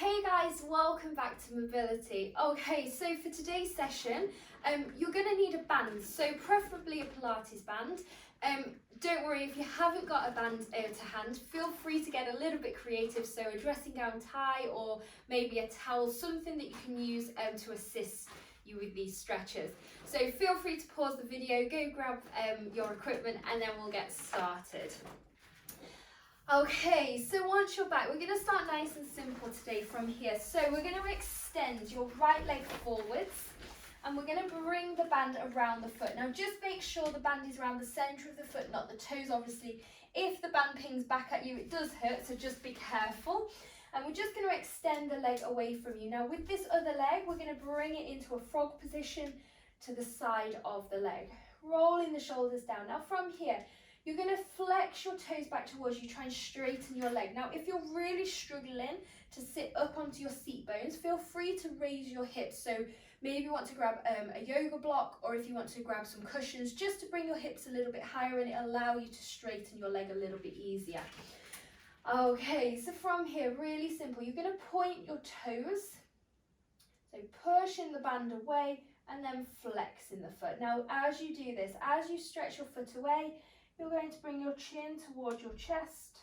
Hey guys, welcome back to Mobility. Okay, so for today's session, you're going to need a band, so preferably a Pilates band. Don't worry if you haven't got a band to hand, feel free to get a little bit creative, so a dressing gown tie or maybe a towel, something that you can use to assist you with these stretches. So feel free to pause the video, go grab your equipment, and then we'll get started. Okay, so once you're back, we're going to start nice and simple today from here. So we're going to extend your right leg forwards and we're going to bring the band around the foot. Now just make sure the band is around the centre of the foot, not the toes. Obviously, if the band pings back at you, it does hurt, so just be careful. And we're just going to extend the leg away from you. Now with this other leg, we're going to bring it into a frog position to the side of the leg, rolling the shoulders down. Now from here, you're going to flex your toes back towards you, try and straighten your leg. Now, if you're really struggling to sit up onto your seat bones, feel free to raise your hips. So maybe you want to grab a yoga block, or if you want to grab some cushions, just to bring your hips a little bit higher and it allow you to straighten your leg a little bit easier. Okay, so from here, really simple. You're going to point your toes, so pushing the band away and then flexing the foot. Now, as you do this, as you stretch your foot away, you're going to bring your chin towards your chest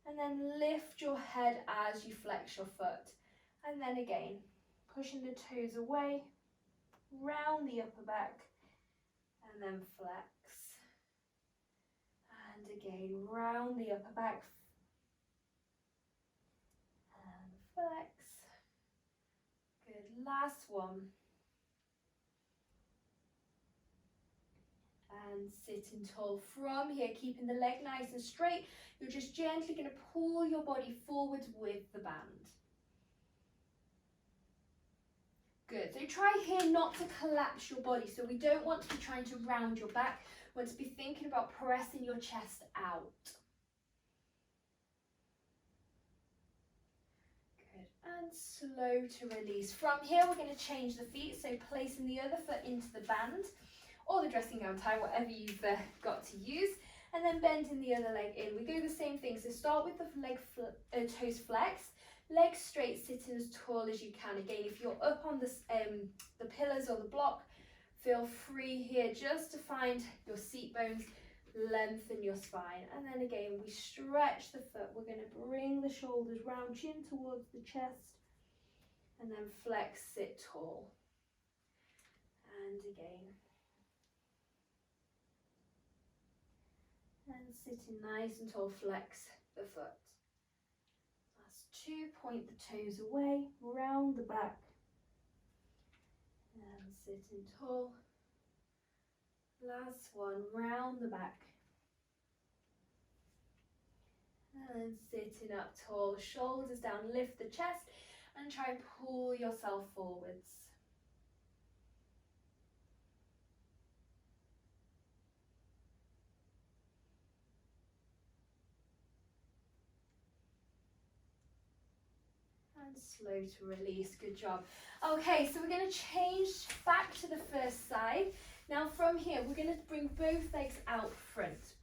and then lift your head as you flex your foot. And then again, pushing the toes away, round the upper back, and then flex. And again, round the upper back, and flex. Good, last one. And sitting tall from here, keeping the leg nice and straight. You're just gently going to pull your body forwards with the band. Good. So try here not to collapse your body. So we don't want to be trying to round your back. We want to be thinking about pressing your chest out. Good. And slow to release. From here, we're going to change the feet. So placing the other foot into the band, or the dressing gown tie, whatever you've got to use, and then bending the other leg in. We do the same thing, so start with the leg toes flexed, legs straight, sitting as tall as you can. Again, if you're up on the pillars or the block, feel free here just to find your seat bones, lengthen your spine, and then again, we stretch the foot. We're going to bring the shoulders round, chin towards the chest, and then flex, sit tall. And again. And sitting nice and tall, flex the foot. That's two, point the toes away, round the back, and sitting tall. Last one, round the back. And sitting up tall, shoulders down, lift the chest, and try and pull yourself forwards. And slow to release, good job. Okay, so we're going to change back to the first side. Now from here, we're going to bring both legs out front.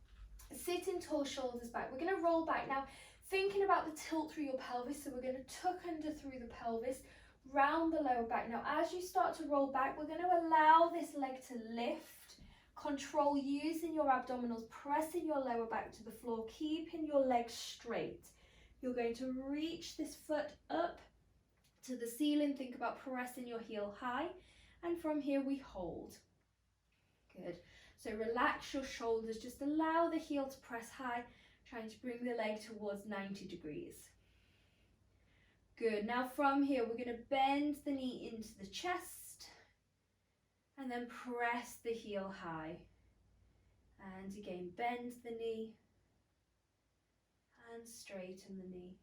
Sitting tall, shoulders back. We're going to roll back. Now, thinking about the tilt through your pelvis, so we're going to tuck under through the pelvis, round the lower back. Now, as you start to roll back, we're going to allow this leg to lift. Control using your abdominals, pressing your lower back to the floor, keeping your legs straight. You're going to reach this foot up to the ceiling. Think about pressing your heel high. And from here we hold. Good. So relax your shoulders. Just allow the heel to press high, trying to bring the leg towards 90 degrees. Good. Now from here, we're going to bend the knee into the chest and then press the heel high. And again, bend the knee. And straighten the knee.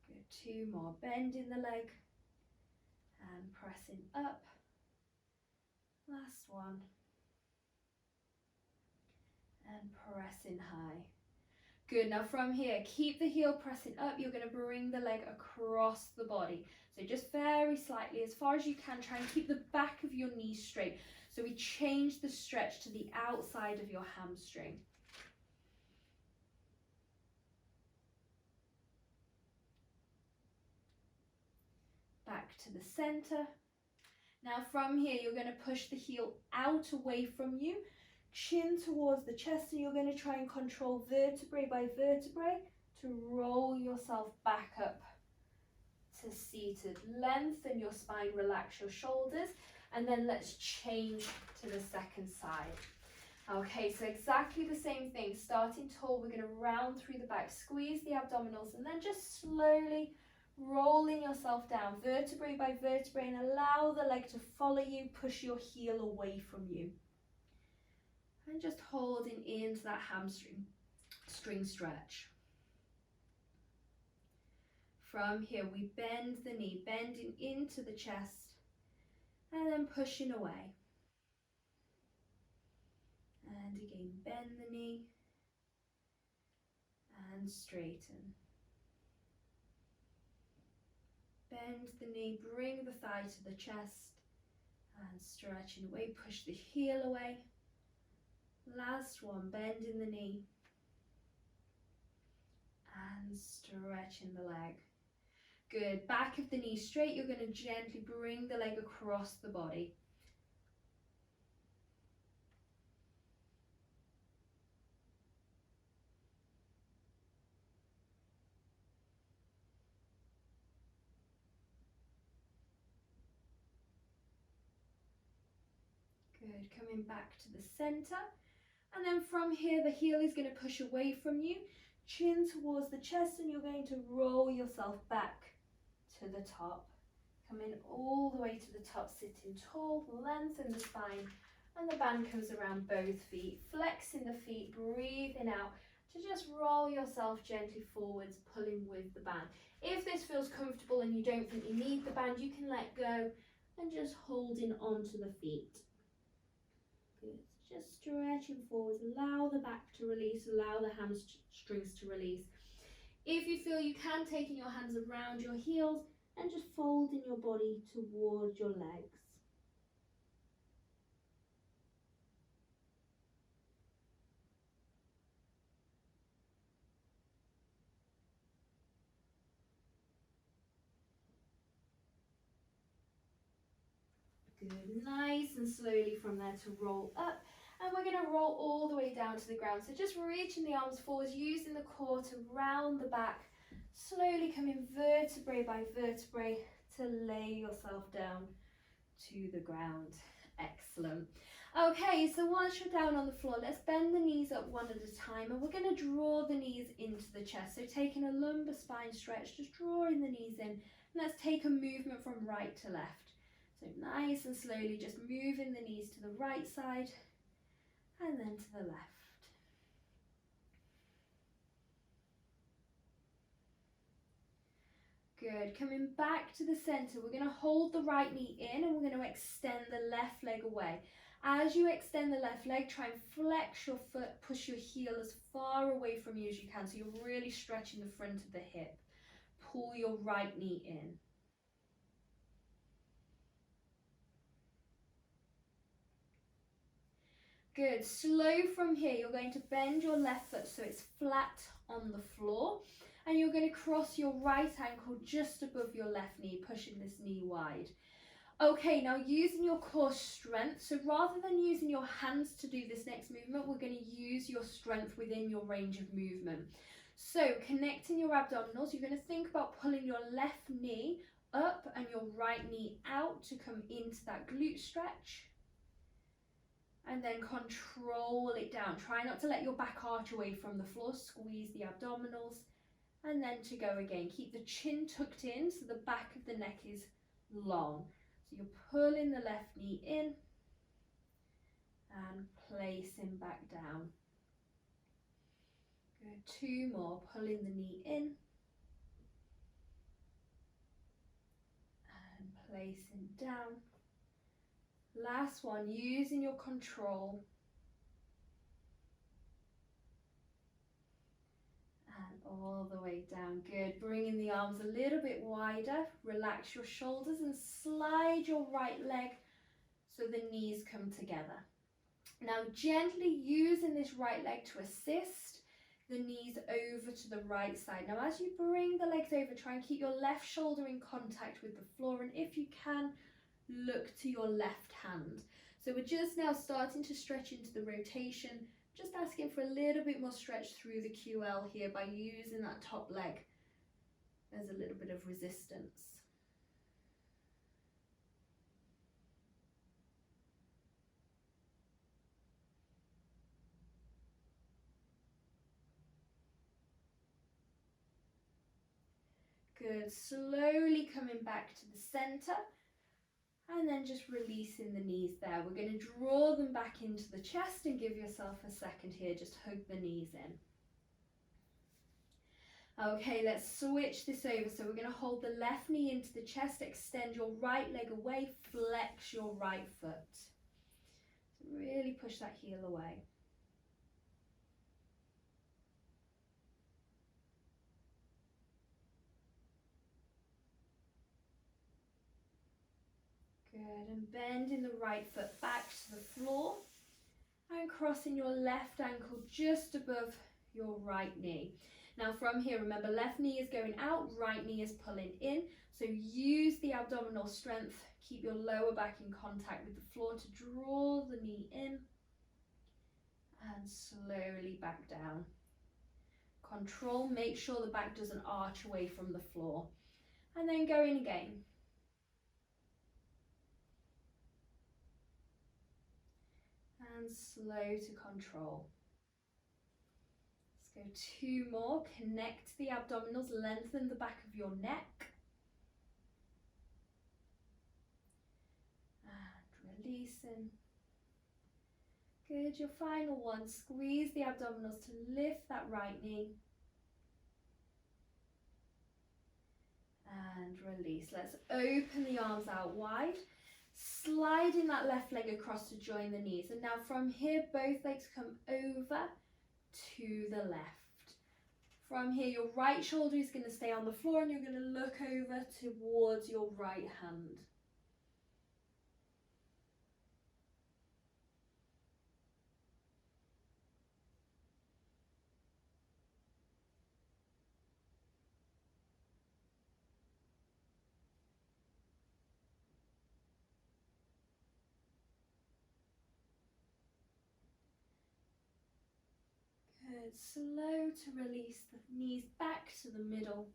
Good, two more. Bending the leg and pressing up. Last one. And pressing high. Good, now from here, keep the heel pressing up. You're going to bring the leg across the body. So just very slightly, as far as you can, try and keep the back of your knee straight. So we change the stretch to the outside of your hamstring. back to the center. Now from here, you're going to push the heel out away from you, chin towards the chest, and you're going to try and control vertebrae by vertebrae to roll yourself back up to seated. Lengthen your spine, relax your shoulders, and then let's change to the second side. Okay, so exactly the same thing. Starting tall, we're going to round through the back, squeeze the abdominals, and then just slowly rolling yourself down, vertebrae by vertebrae, and allow the leg to follow you, push your heel away from you. And just holding into that hamstring stretch. From here, we bend the knee, bending into the chest, and then pushing away. And again, bend the knee and straighten. Bend the knee, bring the thigh to the chest and stretching away, push the heel away. Last one, bending the knee and stretching the leg. Good, back of the knee straight, you're going to gently bring the leg across the body. Good, coming back to the center. And then from here, the heel is going to push away from you, chin towards the chest, and you're going to roll yourself back to the top. Coming all the way to the top, sitting tall, lengthen the spine, and the band comes around both feet, flexing the feet, breathing out to just roll yourself gently forwards, pulling with the band. If this feels comfortable and you don't think you need the band, you can let go and just holding onto the feet. Good. Just stretching forwards, allow the back to release, allow the hamstrings to release. If you feel you can, taking your hands around your heels and just folding your body towards your legs. Good, nice and slowly from there to roll up. And we're going to roll all the way down to the ground. So just reaching the arms forwards, using the core to round the back, slowly coming vertebrae by vertebrae to lay yourself down to the ground. Excellent. Okay, so once you're down on the floor, let's bend the knees up one at a time, and we're going to draw the knees into the chest. So taking a lumbar spine stretch, just drawing the knees in. Let's take a movement from right to left. So nice and slowly, just moving the knees to the right side and then to the left. Good, coming back to the center, we're going to hold the right knee in and we're going to extend the left leg away. As you extend the left leg, try and flex your foot, push your heel as far away from you as you can, so you're really stretching the front of the hip. Pull your right knee in. Good, slow from here, you're going to bend your left foot so it's flat on the floor, and you're going to cross your right ankle just above your left knee, pushing this knee wide. Okay, now using your core strength, so rather than using your hands to do this next movement, we're going to use your strength within your range of movement. So connecting your abdominals, you're going to think about pulling your left knee up and your right knee out to come into that glute stretch. And then control it down. Try not to let your back arch away from the floor. Squeeze the abdominals. And then to go again. Keep the chin tucked in so the back of the neck is long. So you're pulling the left knee in and placing back down. Good. 2 more. Pulling the knee in and placing down. Last one, using your control. And all the way down. Good. Bringing the arms a little bit wider. Relax your shoulders and slide your right leg so the knees come together. Now gently using this right leg to assist the knees over to the right side. Now as you bring the legs over, try and keep your left shoulder in contact with the floor, and if you can, look to your left hand. So we're just now starting to stretch into the rotation, just asking for a little bit more stretch through the QL here by using that top leg as a little bit of resistance. Good, slowly coming back to the center and then just releasing the knees there. We're going to draw them back into the chest and give yourself a second here, just hug the knees in. Okay, let's switch this over. So we're going to hold the left knee into the chest, extend your right leg away, flex your right foot. So really push that heel away. Good, and bending the right foot back to the floor and crossing your left ankle just above your right knee. Now from here, remember, left knee is going out, right knee is pulling in. So use the abdominal strength, keep your lower back in contact with the floor to draw the knee in and slowly back down. Control, make sure the back doesn't arch away from the floor. And then go in again. And slow to control. Let's go 2 more. Connect the abdominals, lengthen the back of your neck. And releasing. Good, your final one. Squeeze the abdominals to lift that right knee. And release. Let's open the arms out wide. Sliding that left leg across to join the knees. And now from here, both legs come over to the left. From here, your right shoulder is going to stay on the floor and you're going to look over towards your right hand. Good, slow to release the knees back to the middle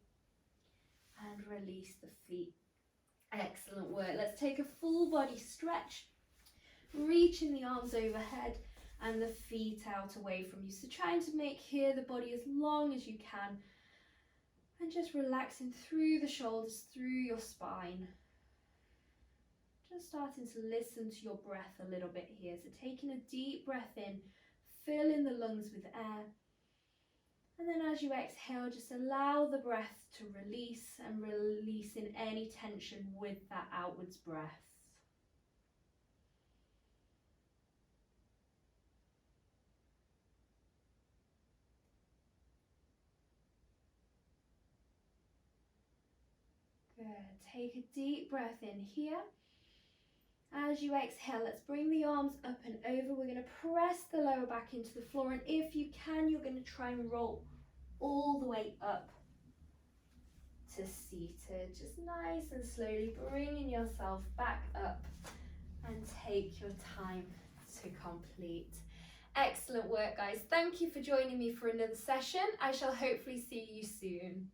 and release the feet. Excellent work. Let's take a full body stretch, reaching the arms overhead and the feet out away from you. So trying to make here the body as long as you can and just relaxing through the shoulders, through your spine. Just starting to listen to your breath a little bit here. So taking a deep breath in, filling the lungs with air. And then as you exhale, just allow the breath to release and releasing any tension with that outwards breath. Good. Take a deep breath in here. As you exhale, let's bring the arms up and over. We're going to press the lower back into the floor, and if you can, you're going to try and roll all the way up to seated. Just nice and slowly bringing yourself back up and take your time to complete. Excellent work, guys. Thank you for joining me for another session. I shall hopefully see you soon.